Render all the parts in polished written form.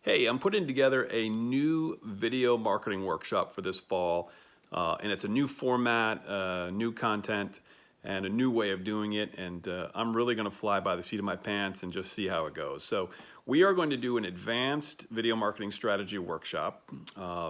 Hey, I'm putting together a new video marketing workshop for this fall, and it's a new format, new content, and a new way of doing it. And I'm really going to fly by the seat of my pants and just see how it goes. So we are going to do an advanced video marketing strategy workshop.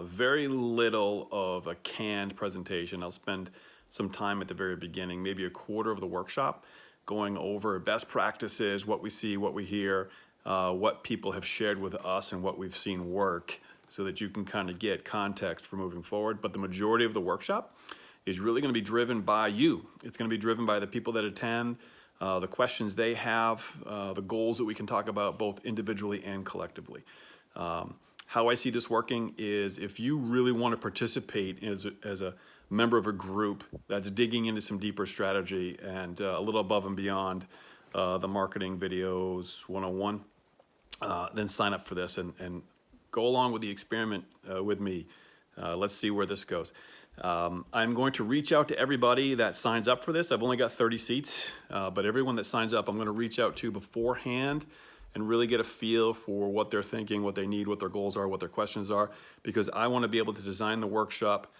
Very little of a canned presentation. I'll spend some time at the very beginning, maybe a quarter of the workshop, going over best practices, what we see, what we hear, what people have shared with us and what we've seen work, so that you can kind of get context for moving forward. But the majority of the workshop is really going to be driven by you. It's going to be driven by the people that attend, the questions they have, the goals that we can talk about both individually and collectively. How I see this working is, if you really want to participate as a member of a group that's digging into some deeper strategy and a little above and beyond the marketing videos 101, then sign up for this and go along with the experiment with me. Let's see where this goes. I'm going to reach out to everybody that signs up for this. I've only got 30 seats, but everyone that signs up, I'm going to reach out to beforehand and really get a feel for what they're thinking, what they need, what their goals are, what their questions are, because I want to be able to design the workshop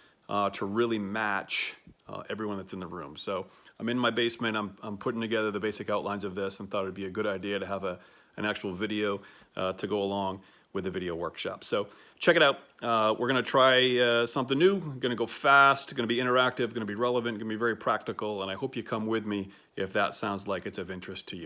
to really match everyone that's in the room. So I'm in my basement, I'm putting together the basic outlines of this, and thought it'd be a good idea to have an actual video to go along with the video workshop. So check it out. We're gonna try something new, gonna go fast, gonna be interactive, gonna be relevant, gonna be very practical, and I hope you come with me if that sounds like it's of interest to you.